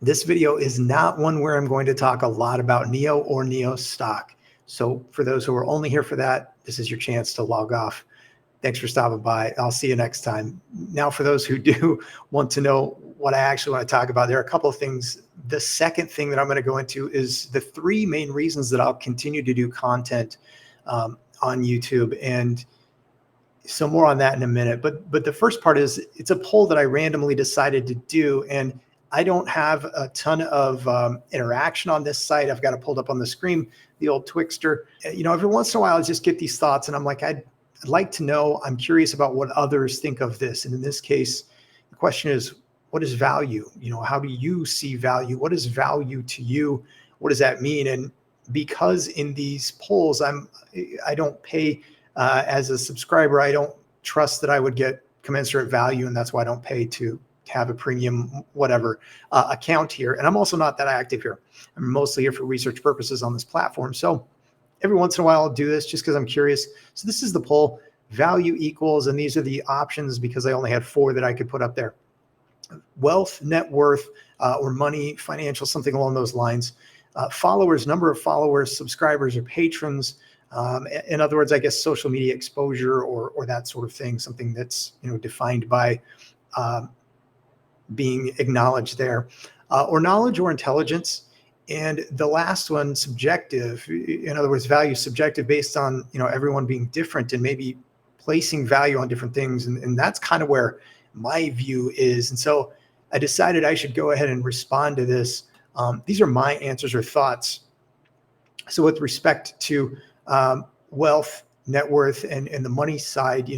This video is not one where I'm going to talk a lot about NIO or NIO stock. So for those who are only here for that, this is your chance to log off. Thanks for stopping by. I'll see you next time. Now, for those who do want to know what I actually want to talk about, there are a couple of things. The second thing that I'm going to go into is the three main reasons that I'll continue to do content on YouTube. And so more on that in a minute. But the first part is it's a poll that I randomly decided to do. And I don't have a ton of interaction on this site. I've got it pulled up on the screen, the old Twixter. Every once in a while, I just get these thoughts and I'm like, I'd like to know, I'm curious about what others think of this. And in this case, the question is, what is value? How do you see value? What is value to you? What does that mean? And because in these polls, I don't pay as a subscriber, I don't trust that I would get commensurate value. And that's why I don't pay to have a premium, whatever account here. And I'm also not that active here. I'm mostly here for research purposes on this platform. So every once in a while, I'll do this just because I'm curious. So this is the poll, value equals, and these are the options because I only had 4 that I could put up there. Wealth, net worth, or money, financial, something along those lines. Followers, number of followers, subscribers, or patrons. In other words, I guess social media exposure or that sort of thing, something that's defined by being acknowledged there, or knowledge or intelligence. And the last one, subjective, in other words, value subjective based on, everyone being different and maybe placing value on different things. And that's kind of where my view is. And so I decided I should go ahead and respond to this. These are my answers or thoughts. So with respect to wealth, net worth, and the money side,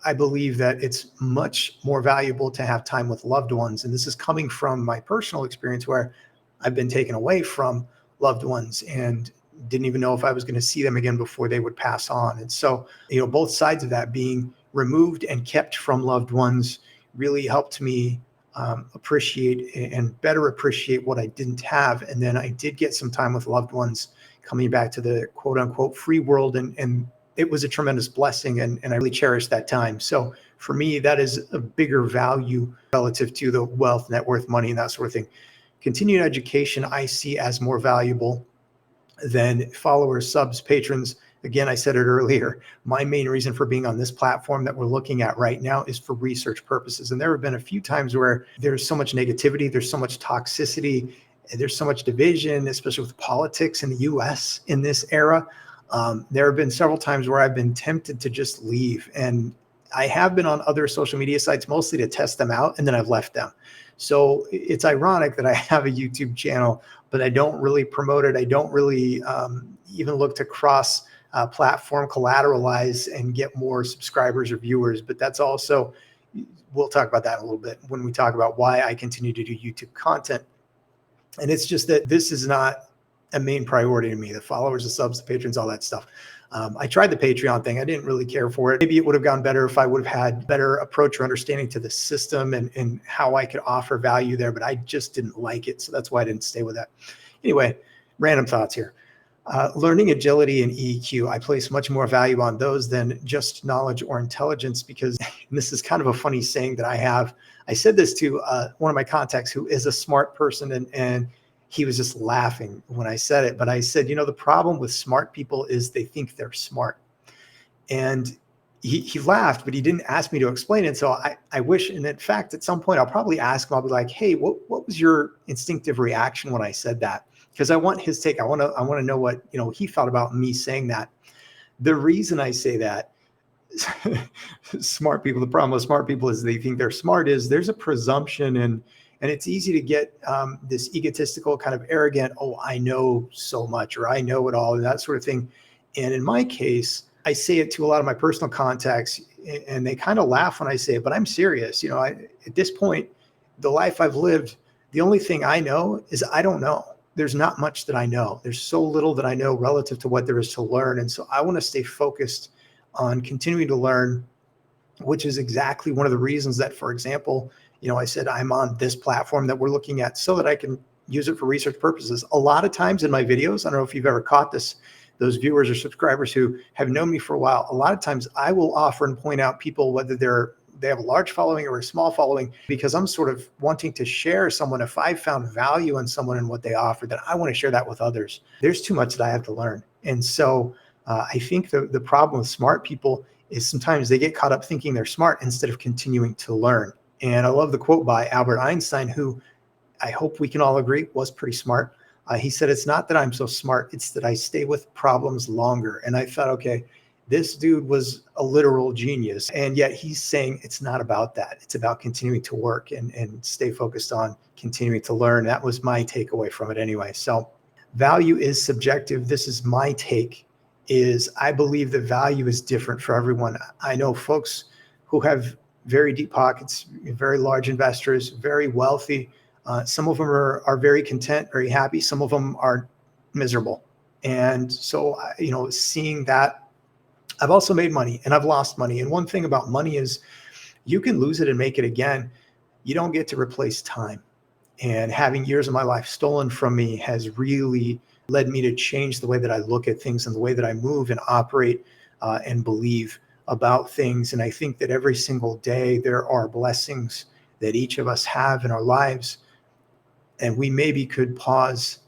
I believe that it's much more valuable to have time with loved ones. And this is coming from my personal experience where I've been taken away from loved ones and didn't even know if I was going to see them again before they would pass on. And so, both sides of that, being removed and kept from loved ones, really helped me appreciate and better appreciate what I didn't have. And then I did get some time with loved ones coming back to the quote unquote free world. And it was a tremendous blessing. And I really cherished that time. So for me, that is a bigger value relative to the wealth, net worth, money, and that sort of thing. Continued education, I see as more valuable than followers, subs, patrons. Again, I said it earlier, my main reason for being on this platform that we're looking at right now is for research purposes. And there have been a few times where there's so much negativity, there's so much toxicity, there's so much division, especially with politics in the US in this era. There have been several times where I've been tempted to just leave. And I have been on other social media sites mostly to test them out, and then I've left them. So it's ironic that I have a YouTube channel, but I don't really promote it. I don't really even look to cross platform collateralize and get more subscribers or viewers. But that's also, we'll talk about that a little bit when we talk about why I continue to do YouTube content. And it's just that this is not a main priority to me, the followers, the subs, the patrons, all that stuff. I tried the Patreon thing. I didn't really care for it. Maybe it would have gone better if I would have had better approach or understanding to the system and how I could offer value there, but I just didn't like it. So that's why I didn't stay with that. Anyway, random thoughts here. Learning, agility, and EQ. I place much more value on those than just knowledge or intelligence because this is kind of a funny saying that I have. I said this to one of my contacts who is a smart person and he was just laughing when I said it. But I said, the problem with smart people is they think they're smart. And he laughed, but he didn't ask me to explain it. So I wish, and in fact, at some point, I'll probably ask him, I'll be like, hey, what was your instinctive reaction when I said that? Because I want his take. I want to know what he thought about me saying that. The reason I say that, smart people, the problem with smart people is they think they're smart, is there's a presumption and it's easy to get this egotistical kind of arrogant, oh, I know so much, or I know it all, and that sort of thing. And in my case, I say it to a lot of my personal contacts, and they kind of laugh when I say it, but I'm serious. At this point, the life I've lived, the only thing I know is I don't know. There's not much that I know. There's so little that I know relative to what there is to learn. And so I want to stay focused on continuing to learn, which is exactly one of the reasons that, for example, I said I'm on this platform that we're looking at so that I can use it for research purposes. A lot of times in my videos, I don't know if you've ever caught this, those viewers or subscribers who have known me for a while, a lot of times I will offer and point out people, whether they're they have a large following or a small following, because I'm sort of wanting to share someone. If I found value in someone and what they offer, then I want to share that with others. There's too much that I have to learn. And so I think the problem with smart people is sometimes they get caught up thinking they're smart instead of continuing to learn. And I love the quote by Albert Einstein, who I hope we can all agree was pretty smart. He said, "It's not that I'm so smart, it's that I stay with problems longer." And I thought, okay, this dude was a literal genius. And yet he's saying it's not about that. It's about continuing to work and stay focused on continuing to learn. That was my takeaway from it anyway. So value is subjective. This is my take, is I believe that value is different for everyone. I know folks who have very deep pockets, very large investors, very wealthy. Some of them are very content, very happy. Some of them are miserable. And so, seeing that, I've also made money and I've lost money. And one thing about money is you can lose it and make it again. You don't get to replace time. And having years of my life stolen from me has really led me to change the way that I look at things and the way that I move and operate and believe about things. And I think that every single day there are blessings that each of us have in our lives. And we maybe could pause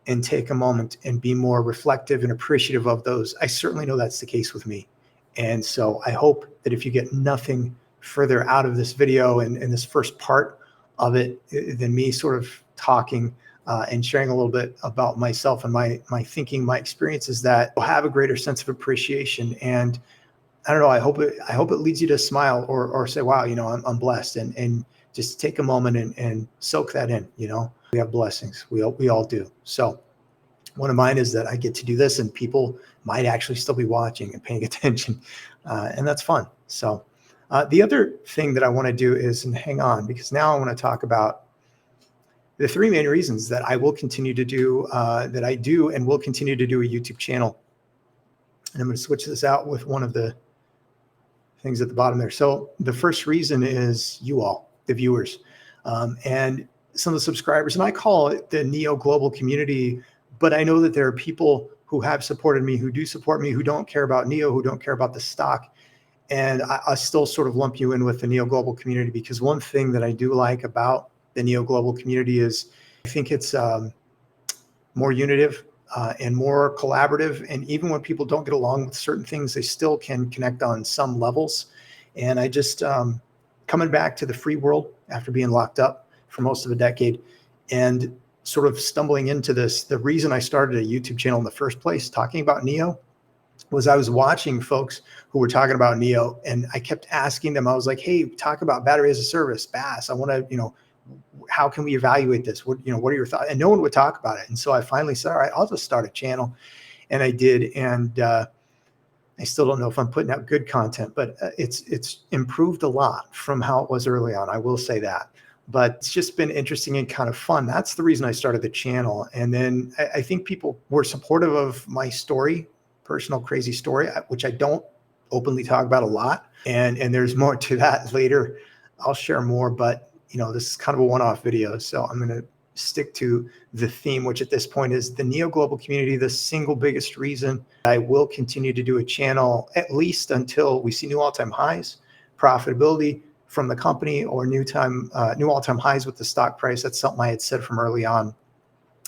and take a moment and be more reflective and appreciative of those. I certainly know that's the case with me. And so I hope that if you get nothing further out of this video and this first part of it than me sort of talking and sharing a little bit about myself and my thinking, my experiences, that you'll have a greater sense of appreciation. And I don't know, I hope it leads you to smile or say, wow, I'm blessed, and just take a moment and soak that in. We have blessings. We all do. So one of mine is that I get to do this and people might actually still be watching and paying attention. And that's fun. So the other thing that I want to do is, and hang on, because now I want to talk about the three main reasons that I will continue to do, that I do and will continue to do a YouTube channel. And I'm going to switch this out with one of the things at the bottom there. So the first reason is you all, the viewers, and some of the subscribers, and I call it the NIO global community, but I know that there are people who have supported me, who do support me, who don't care about NIO, who don't care about the stock. And I still sort of lump you in with the NIO global community, because one thing that I do like about the NIO global community is I think it's more unitive and more collaborative. And even when people don't get along with certain things, they still can connect on some levels. And I just, coming back to the free world after being locked up for most of a decade and sort of stumbling into this, the reason I started a YouTube channel in the first place talking about NIO was I was watching folks who were talking about NIO, and I kept asking them, I was like, hey, talk about battery as a service, BaaS. I want to, how can we evaluate this? What are your thoughts? And no one would talk about it. And so I finally said, all right, I'll just start a channel. And I did. And I still don't know if I'm putting out good content, but it's improved a lot from how it was early on. I will say that. But it's just been interesting and kind of fun. That's the reason I started the channel. And then I think people were supportive of my story, personal crazy story, which I don't openly talk about a lot. And there's more to that later. I'll share more, but this is kind of a one-off video. So I'm going to stick to the theme, which at this point is the NIO global community, the single biggest reason I will continue to do a channel, at least until we see new all-time highs, profitability from the company, or new all-time highs with the stock price. That's something I had said from early on.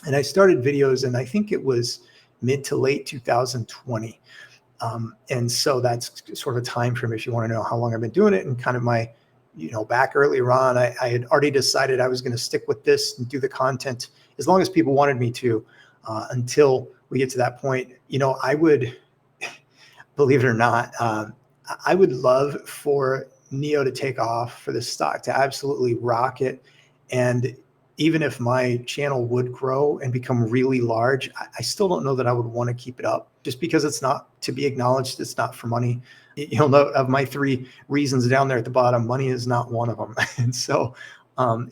And I started videos, and I think it was mid to late 2020. And so that's sort of a time frame if you want to know how long I've been doing it. And kind of my, back earlier on, I had already decided I was going to stick with this and do the content as long as people wanted me to, until we get to that point. I would, believe it or not, I would love for NIO to take off, for the stock to absolutely rocket. And even if my channel would grow and become really large, I still don't know that I would want to keep it up, just because it's not to be acknowledged. It's not for money. You'll know of my three reasons down there at the bottom, money is not one of them. And so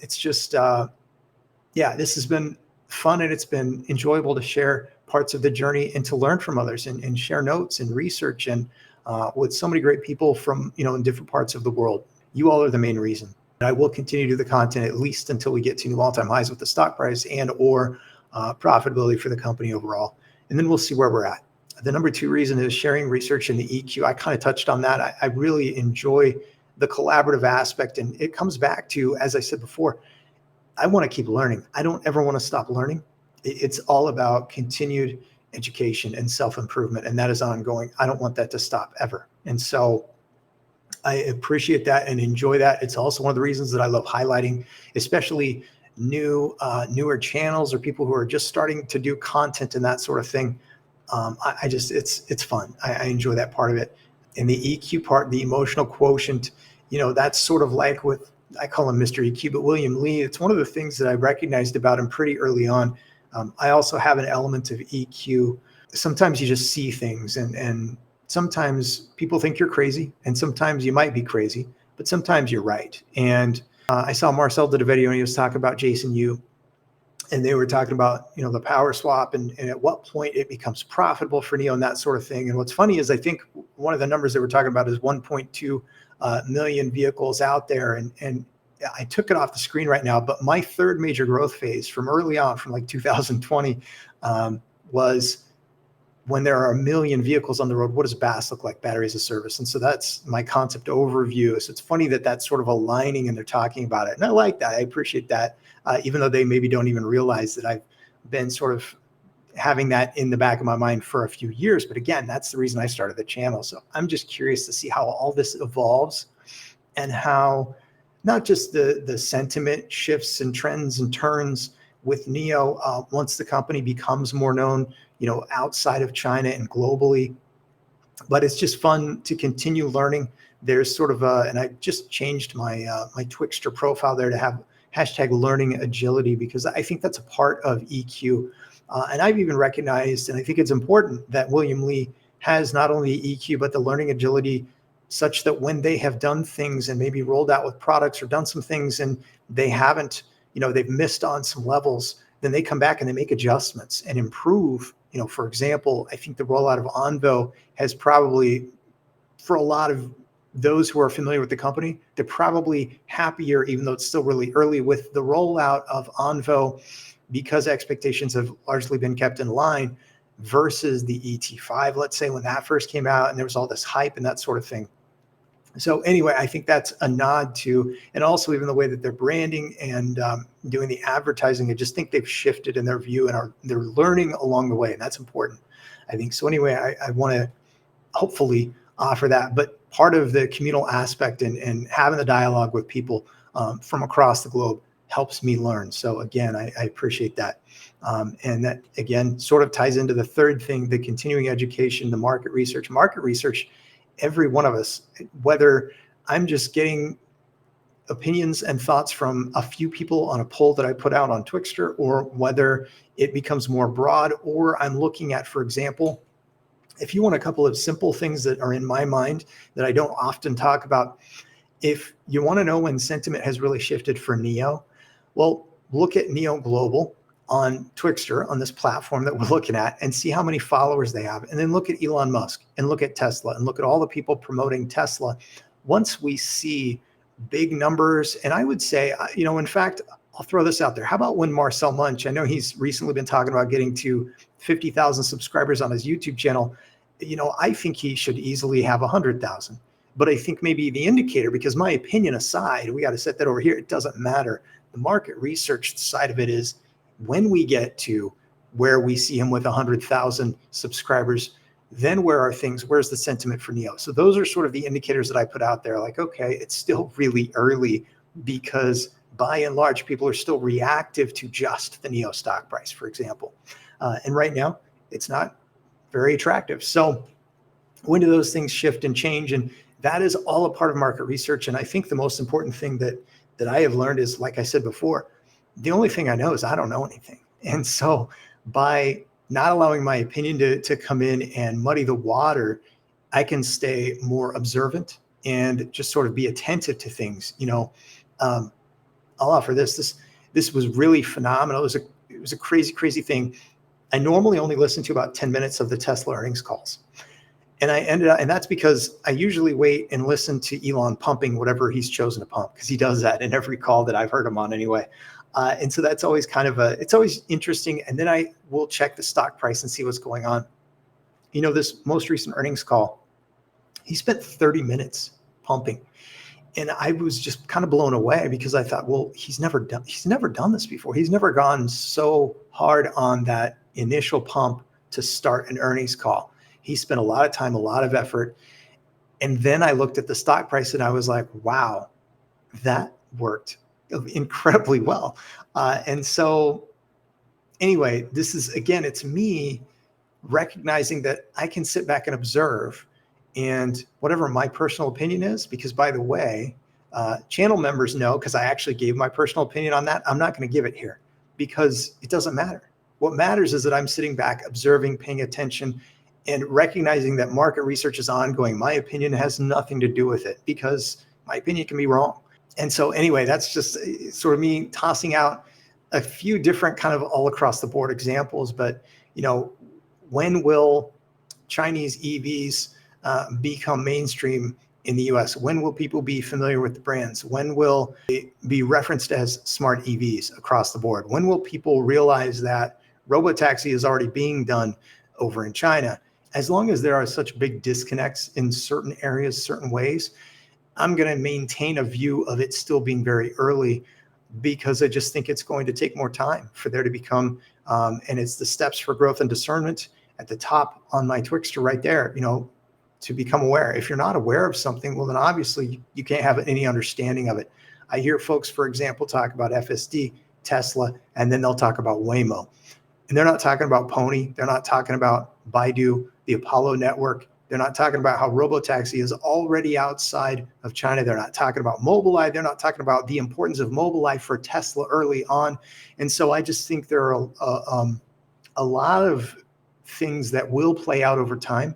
it's just, this has been fun, and it's been enjoyable to share parts of the journey and to learn from others and share notes and research, and with so many great people from, in different parts of the world. You all are the main reason. And I will continue to do the content at least until we get to new all-time highs with the stock price and or profitability for the company overall. And then we'll see where we're at. The number two reason is sharing research in the EQ. I kind of touched on that. I really enjoy the collaborative aspect. And it comes back to, as I said before, I want to keep learning. I don't ever want to stop learning. It's all about continued education and self-improvement, and that is ongoing. I don't want that to stop ever. And so I appreciate that and enjoy that. It's also one of the reasons that I love highlighting, especially newer channels or people who are just starting to do content and that sort of thing. I just, it's fun. I enjoy that part of it. And the EQ part, the emotional quotient, that's sort of like with, I call him Mr. EQ, but William Lee, it's one of the things that I recognized about him pretty early on. I also have an element of EQ. Sometimes you just see things, and sometimes people think you're crazy, and sometimes you might be crazy, but sometimes you're right. And I saw Marcel did a video and he was talking about Jason Yu, and they were talking about, the power swap and at what point it becomes profitable for NIO and that sort of thing. And what's funny is I think one of the numbers they were talking about is 1.2 million vehicles out there. And I took it off the screen right now, but my third major growth phase from early on, from like 2020, was when there are 1 million vehicles on the road, what does BaaS look like, battery as a service? And so that's my concept overview. So it's funny that that's sort of aligning and they're talking about it. And I like that. I appreciate that, even though they maybe don't even realize that I've been sort of having that in the back of my mind for a few years. But again, that's the reason I started the channel. So I'm just curious to see how all this evolves and how not just the sentiment shifts and trends and turns with NIO once the company becomes more known, outside of China and globally. But it's just fun to continue learning. There's sort of and I just changed my my Twixter profile there to have #learning_agility, because I think that's a part of EQ. And I've even recognized, and I think it's important, that William Lee has not only EQ, but the learning agility, such that when they have done things and maybe rolled out with products or done some things and they haven't, they've missed on some levels, then they come back and they make adjustments and improve. For example, I think the rollout of Envo has probably, for a lot of those who are familiar with the company, they're probably happier, even though it's still really early, with the rollout of Envo, because expectations have largely been kept in line versus the ET5, let's say, when that first came out and there was all this hype and that sort of thing. So anyway, I think that's a nod to, and also even the way that they're branding and doing the advertising. I just think they've shifted in their view and they're learning along the way, and that's important, I think. So anyway, I want to hopefully offer that, but part of the communal aspect and having the dialogue with people from across the globe helps me learn. So again, I appreciate that. And that, again, sort of ties into the third thing, the continuing education, the market research. Market research, every one of us, whether I'm just getting opinions and thoughts from a few people on a poll that I put out on Twixter, or whether it becomes more broad, or I'm looking at, for example, if you want a couple of simple things that are in my mind that I don't often talk about, if you want to know when sentiment has really shifted for NIO, well, look at NIO Global on Twixter, on this platform that we're looking at, and see how many followers they have. And then look at Elon Musk and look at Tesla and look at all the people promoting Tesla. Once we see big numbers, and I would say, in fact, I'll throw this out there. How about when Marcel Munch, I know he's recently been talking about getting to 50,000 subscribers on his YouTube channel. I think he should easily have 100,000. But I think maybe the indicator, because my opinion aside, we got to set that over here. It doesn't matter. The market research side of it is, when we get to where we see him with 100,000 subscribers, then where are things? Where's the sentiment for NIO? So those are sort of the indicators that I put out there. Like, okay, it's still really early, because by and large, people are still reactive to just the NIO stock price, for example. And right now, it's not very attractive. So when do those things shift and change? And that is all a part of market research. And I think the most important thing that I have learned is, like I said before, the only thing I know is I don't know anything. And so by not allowing my opinion to come in and muddy the water, I can stay more observant and just sort of be attentive to things. I'll offer this. This was really phenomenal. It was a crazy thing. I normally only listen to about 10 minutes of the Tesla earnings calls. And I ended up, and that's because I usually wait and listen to Elon pumping whatever he's chosen to pump, because he does that in every call that I've heard him on anyway. And so that's always it's always interesting. And then I will check the stock price and see what's going on. This most recent earnings call, he spent 30 minutes pumping. And I was just kind of blown away because I thought, well, he's never done this before. He's never gone so hard on that initial pump to start an earnings call. He spent a lot of time, a lot of effort. And then I looked at the stock price and I was like, wow, that worked incredibly well. And so anyway, this is, again, it's me recognizing that I can sit back and observe, and whatever my personal opinion is, because by the way, channel members know, because I actually gave my personal opinion on that, I'm not going to give it here because it doesn't matter. What matters is that I'm sitting back, observing, paying attention, and recognizing that market research is ongoing. My opinion has nothing to do with it because my opinion can be wrong. And so anyway, that's just sort of me tossing out a few different kind of all across the board examples. But, when will Chinese EVs become mainstream in the US? When will people be familiar with the brands? When will they be referenced as smart EVs across the board? When will people realize that robotaxi is already being done over in China? As long as there are such big disconnects in certain areas, certain ways, I'm going to maintain a view of it still being very early, because I just think it's going to take more time for there to become, and it's the steps for growth and discernment at the top on my Twixter right there, to become aware. If you're not aware of something, well, then obviously you can't have any understanding of it. I hear folks, for example, talk about FSD, Tesla, and then they'll talk about Waymo. And they're not talking about Pony. They're not talking about Baidu, the Apollo network. They're not talking about how robotaxi is already outside of China. They're not talking about Mobileye. They're not talking about the importance of Mobileye for Tesla early on. And so I just think there are a lot of things that will play out over time,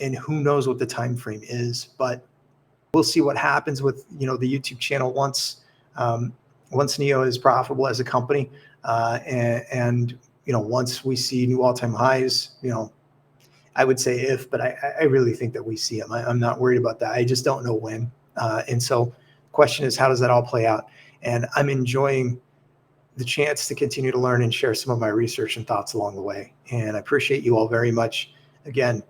and who knows what the time frame is. But we'll see what happens with the YouTube channel once NIO is profitable as a company, and once we see new all-time highs. I would say if, but I really think that we see them. I'm not worried about that. I just don't know when. And so the question is, how does that all play out? And I'm enjoying the chance to continue to learn and share some of my research and thoughts along the way. And I appreciate you all very much. Again,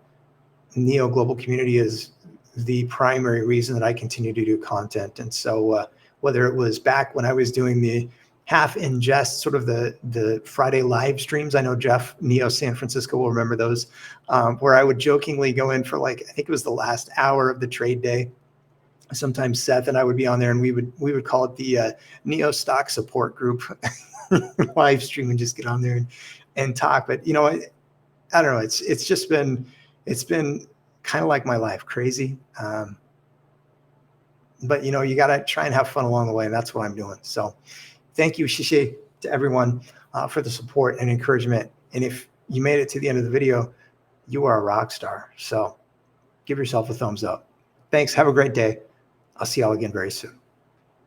NIO Global Community is the primary reason that I continue to do content. And so whether it was back when I was doing the half in jest, sort of the Friday live streams. I know Jeff, NIO San Francisco, will remember those, where I would jokingly go in for, like, I think it was the last hour of the trade day. Sometimes Seth and I would be on there, and we would call it the niostock support group live stream, and just get on there and talk. But I don't know. It's just been kind of like my life, crazy. But you got to try and have fun along the way, and that's what I'm doing. So thank you, Shishi, to everyone for the support and encouragement. And if you made it to the end of the video, you are a rock star. So give yourself a thumbs up. Thanks. Have a great day. I'll see y'all again very soon.